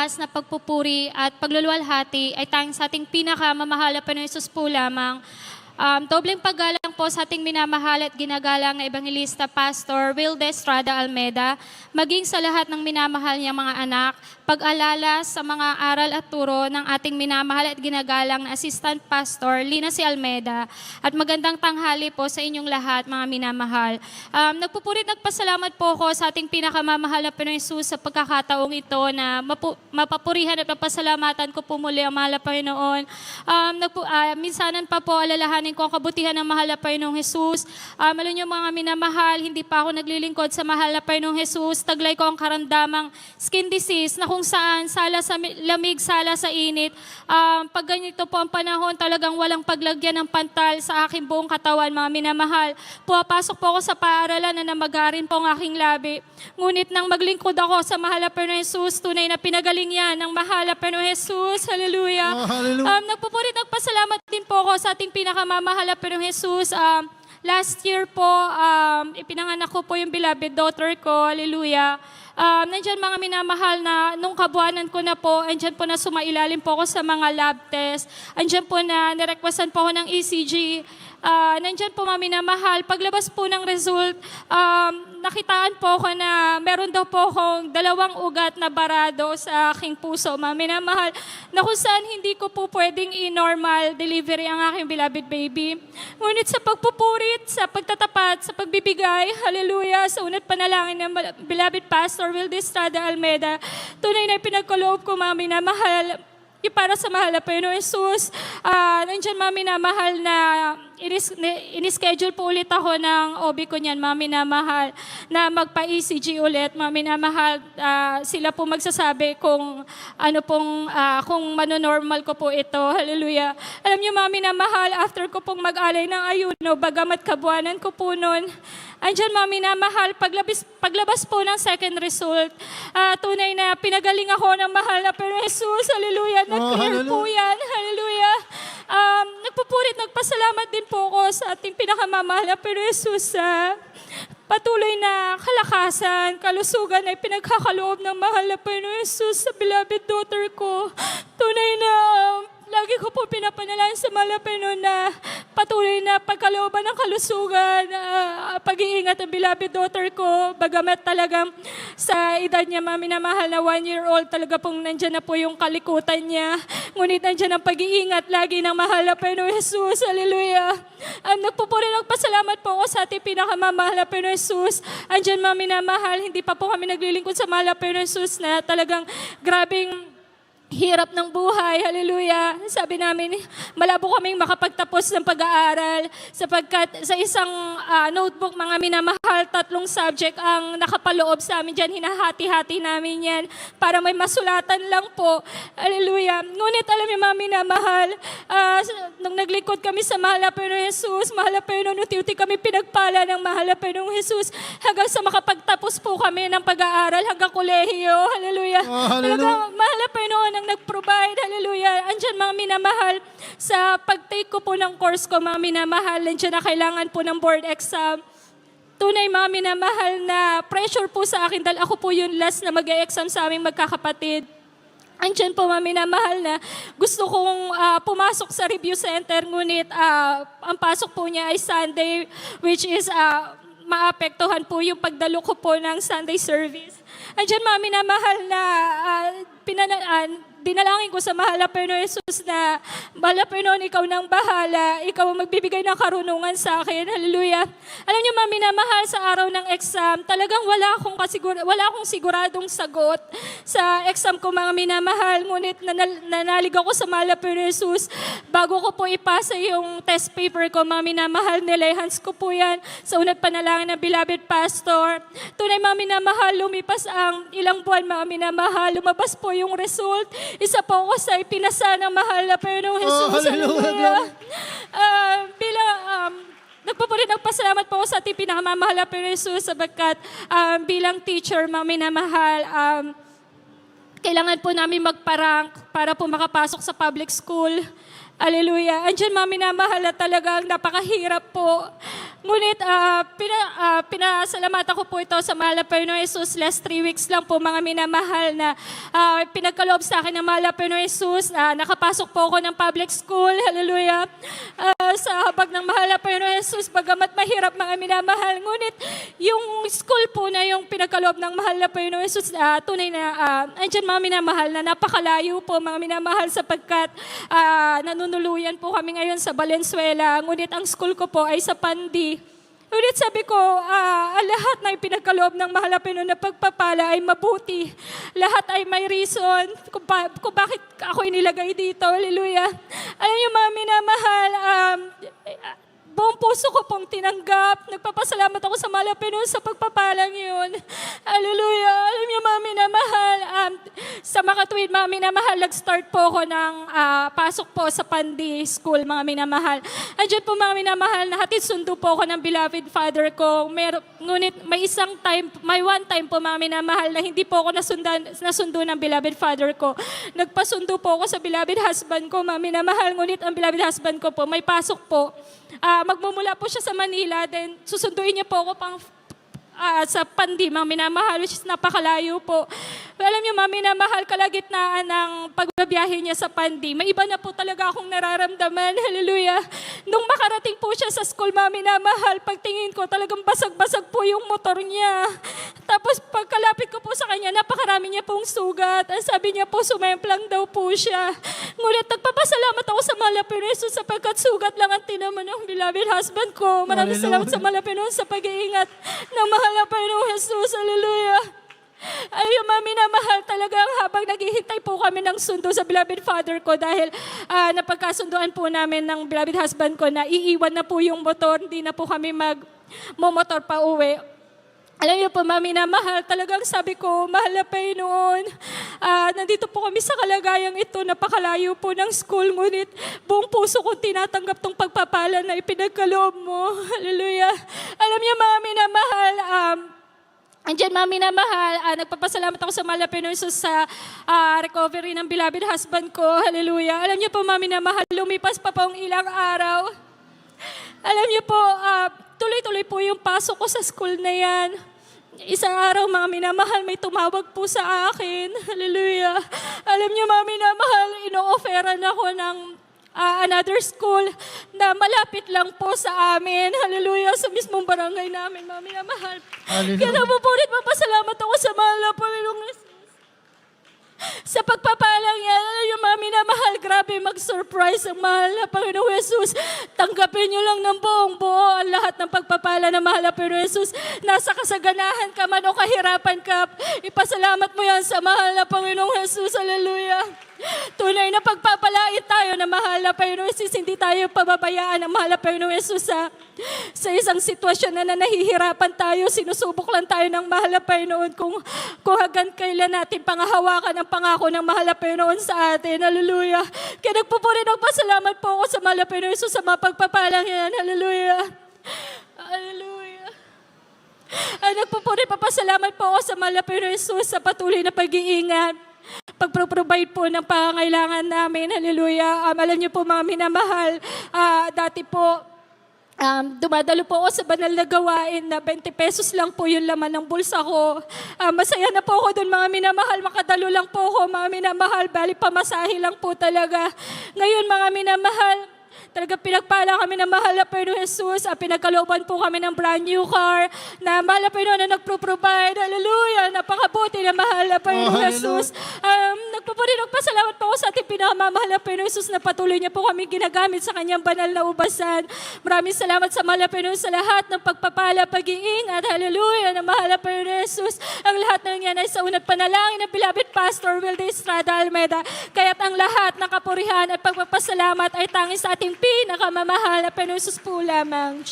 mataas na pagpupuri at pagluluwalhati ay tanging sa ating pinakamamahal na Panginoon Hesus po lamang. Dobleng paggalang po sa ating minamahal at ginagalang na Evangelista Pastor Wilde Estrada Almeda, maging sa lahat ng minamahal niyang mga anak, pag-alala sa mga aral at turo ng ating minamahal at ginagalang na Assistant Pastor Lina C. Almeda, at magandang tanghali po sa inyong lahat, mga minamahal. Nagpasalamat po ako sa ating pinakamamahal na Panginoon Hesus sa pagkakataong ito na mapapurihan at mapasalamatan ko po muli ang mahal na Panginoon. Minsanan pa po alalahanin ko ang kabutihan ng mahal na Panginoong Hesus. Alam niyo mga minamahal, hindi pa ako naglilingkod sa mahal na Panginoong Hesus. Taglay ko ang karamdamang skin disease na kung saan sala sa lamig, sala sa init. Pag ganito po ang panahon, talagang walang paglagyan ng pantal sa aking buong katawan, mga minamahal. Pumapasok po ako sa paaralan na namagarin po ang aking labi. Ngunit nang maglingkod ako sa mahal na Panginoong Hesus, tunay na pinagaling yan ng mahal na Panginoong Hesus. Hallelujah. Oh, hallelujah. Nagpasalamat din po ako sa ating pinakamamahal na Panginoong Hesus. Last year po, ipinanganak ko po yung beloved daughter ko. Hallelujah. Nandiyan mga minamahal na nung kabuanan ko na po, andyan po na sumailalim po ako sa mga lab test. Andyan po na nirequestan po ako ng ECG. Nandyan po mga minamahal. Paglabas po ng result, nakitaan po ako na meron daw po akong 2 ugat na barado sa aking puso, mga minamahal, na kung saan hindi ko po pwedeng i-normal delivery ang aking beloved baby. Ngunit sa pagpupurit, sa pagtatapat, sa pagbibigay, hallelujah, sa unat panalangin ng beloved Pastor Wilde Estrada Almeda, tunay na pinagkaloob ko, mga minamahal, para sa mahal na Panginoong Hesus. Nandiyan mga minamahal na in-schedule po ulit ako ng OB ko niyan, mga minamahal, na magpa-ECG ulit, mga minamahal. Sila po magsasabi kung ano pong, kung manonormal ko po ito. Hallelujah. Alam niyo mga minamahal, after ko pong mag-alay ng ayuno, bagamat kabuanan ko po noon, andyan mga minamahal, paglabas po ng second result, tunay na pinagaling ako ng mahal na Panginoong Hesus. Hallelujah. Nag-clear po yan. Hallelujah. Nagpasalamat din po ako sa ating pinakamamahal na Panginoong Hesus sa patuloy na kalakasan, kalusugan ay pinagkakaloob ng mahal na Panginoong Hesus sa beloved daughter ko. Tunay na lagi ko po pinapanalangin sa mahal na Panginoon na patuloy na pagkalooban ng kalusugan, pag-iingat ang beloved daughter ko, bagamat talagang sa edad niya, minamahal na 1-year-old, talaga pong nandyan na po yung kalikutan niya. Ngunit nandyan ang pag-iingat lagi ng mahal na Panginoong Hesus. Hallelujah. Nagpasalamat po ako sa ating pinakamamahal na Panginoong Hesus. Andyan minamahal, hindi pa po kami naglilingkod sa mahal na Panginoong Hesus na talagang grabing hirap ng buhay, hallelujah. Sabi namin, malabo kaming makapagtapos ng pag-aaral sapagkat sa isang notebook, mga minamahal, 3 subject ang nakapaloob sa amin dyan. Hinahati-hati namin yan para may masulatan lang po. Hallelujah. Ngunit alam niyo, mga minamahal, nung naglingkod kami sa mahal na Panginoong Hesus, mahal na Panginoon, unti-unti kami pinagpala ng mahal na Panginoong Hesus hanggang sa makapagtapos po kami ng pag-aaral hanggang kolehiyo. Hallelujah. Oh, hallelujah. Talagang mahal na Panginoon ang nag-provide. Hallelujah. Andyan mga minamahal, sa pag-take ko po ng course ko, mga minamahal, andyan na kailangan po ng board exam. Tunay mga minamahal na pressure po sa akin dahil ako po yung last na mag-e-exam sa aming magkakapatid. Andyan po mga minamahal na gusto kong pumasok sa review center, ngunit ang pasok po niya ay Sunday, which is maapektuhan po yung pagdalo ko po ng Sunday service. Andyan mga minamahal na dinalangin ko sa mahal na Panginoong Hesus na, mahal na Panginoon, ikaw nang bahala, ikaw ang magbibigay ng karunungan sa akin. Hallelujah. Alam niyo, mga minamahal, sa araw ng exam, talagang wala akong siguradong sagot sa exam ko, mga minamahal. Ngunit nanalig ako sa mahal na Panginoong Hesus. Bago ko po ipasa yung test paper ko, mga minamahal, nilehans ko po yan sa unat panalangin ng beloved pastor. Tunay, mga minamahal, lumipas ang ilang buwan, mga minamahal, lumabas po yung result. Isa po ako sa ipinasa ng mahal na Panginoong Hesus. Oh, hallelujah. Nagpasalamat po ako sa ating pinakamamahal na Panginoong Hesus sapagkat bilang teacher, mga minamahal, kailangan po namin magparang para po makapasok sa public school. Hallelujah. Andiyan mga minamahal na talagang napakahirap po. Ngunit pinasalamatan ko po ito sa mahal na Panginoong Jesus. Last 3 weeks lang po mga minamahal na pinagkaloob sa akin ng mahal na Panginoong Jesus. Nakapasok po ako ng public school. Hallelujah. Sa habag ng mahal na Panginoong Jesus, bagamat mahirap mga minamahal. Ngunit yung school po na yung pinagkaloob ng mahal na Panginoong Jesus, tunay na andyan mga minamahal na napakalayo po mga minamahal sapagkat nanunuluyan po kami ngayon sa Valenzuela. Ngunit ang school ko po ay sa Pandi. Ngunit sabi ko, lahat na ipinagkaloob ng mahal na Panginoon na pagpapala ay mabuti. Lahat ay may reason kung bakit ako inilagay dito. Hallelujah. Alam niyo mga minamahal, buong puso ko pong tinanggap. Nagpapasalamat ako sa mahal na Panginoon sa pagpapalang yun. Hallelujah. Alam niyo mga minamahal, sa makatuwid mga minamahal, nag-start po ako ng pasok po sa Pandi School mga minamahal. Andiyan po mga minamahal, nahatid sundo po ako ng beloved father ko. Ngunit may one time po mga minamahal na hindi po ako nasundo ng beloved father ko. Nagpasundo po ako sa beloved husband ko mga minamahal. Ngunit ang beloved husband ko po, may pasok po. Magmumula po siya sa Manila, then susunduin niya po ako sa Pandi, mga minamahal, which is napakalayo po. Alam niyo, mga minamahal, kalagitnaan ng pagbabiyahe niya sa Pandi, may iba na po talaga akong nararamdaman. Hallelujah. Nung makarating po siya sa school, mga minamahal, pagtingin ko, talagang basag-basag po yung motor niya. Tapos pagkalapit ko po sa kanya, napakarami niya pong sugat. Ang sabi niya po, sumemplang daw po siya. Ngunit nagpapasalamat ako sa mahal na Panginoon Jesus sapagkat sugat lang ang tinaman ng beloved husband ko. Maraming salamat sa mahal na Panginoon sa pag-iingat ng mahal na Panginoon Jesus. Hallelujah. Ayun, mga minamahal, talagang habang naghihintay po kami ng sundo sa beloved father ko dahil napagkasunduan po namin ng beloved husband ko na iiwan na po yung motor, hindi na po kami mag-motor pa uwi. Alam niyo po, mga minamahal, talagang sabi ko, mahal na Panginoon, nandito po kami sa kalagayang ito, napakalayo po ng school, ngunit buong puso kong tinatanggap tong pagpapala na ipinagkaloob mo. Hallelujah. Alam niyo, mga minamahal, andiyan mga minamahal, nagpapasalamat ako sa mahal na Panginoon sa recovery ng beloved husband ko. Hallelujah. Alam niyo po mga minamahal, lumipas pa pong ilang araw. Alam niyo po, tuloy-tuloy po yung pasok ko sa school na yan. Isang araw mga minamahal, may tumawag po sa akin. Hallelujah. Alam niyo mga minamahal, ino-offeran ako ng another school na malapit lang po sa amin. Hallelujah. Sa mismong barangay namin, mga minamahal. Kaya napupulit, mapasalamat ako sa mahal na Panginoong Jesus. Sa pagpapalang yan, yung mga minamahal, grabe mag-surprise ang mahal na Panginoong Jesus. Tanggapin nyo lang ng buong buo ang lahat ng pagpapala ng mahal na Panginoong Jesus. Nasa kasaganahan ka man o kahirapan ka, ipasalamat mo yan sa mahal na Panginoong Jesus. Hallelujah. Tunay na pagpapalain tayo na mahal na Panginoong Jesus. Hindi tayo pababayaan ng mahal na Panginoong Jesus sa isang sitwasyon na nahihirapan tayo. Sinusubok lang tayo ng mahal na Panginoon kung hanggang kailan natin pangahawakan ang pangako ng mahal na Panginoon sa atin. Hallelujah. Kaya nagpupuri ng pasalamat po ako sa mahal na Panginoon Jesus sa mga pagpapalang yan. Hallelujah. Hallelujah. Nagpupuri papasalamat po ako sa mahal na Panginoon Jesus sa patuloy na pag-iingat. Pag-provide po ng pangangailangan namin. Hallelujah. Alam niyo po mga minamahal, dati po, dumadalo po ako sa banal na gawain na 20 pesos lang po yung laman ng bulsa ko. Masaya na po ako doon mga minamahal. Makadalo lang po ako mga minamahal. Bali pamasahe lang po talaga. Ngayon mga minamahal, talaga pinagpala kami ng mahal na Panginoon Jesus. Pinagkalooban po kami ng brand new car na mahal na Panginoon na nagpro-provide. Hallelujah! Napakabuti na mahal na Panginoon Jesus. Nagpasalamat po ako sa ating pinakamamahal na Panginoon Jesus na patuloy niya po kami ginagamit sa kanyang banal na ubasan. Maraming salamat sa mahal na Panginoon sa lahat ng pagpapala, pag-iingat. Hallelujah! Na mahal na Panginoon Jesus. Ang lahat ng yan ay sa unat panalangin ng beloved Pastor Wilde Estrada Almeida. Kaya't ang lahat ng kapurihan at pagpapasalamat ay tanging sa ating pinakamamahal na Panginoon Jesus po lamang.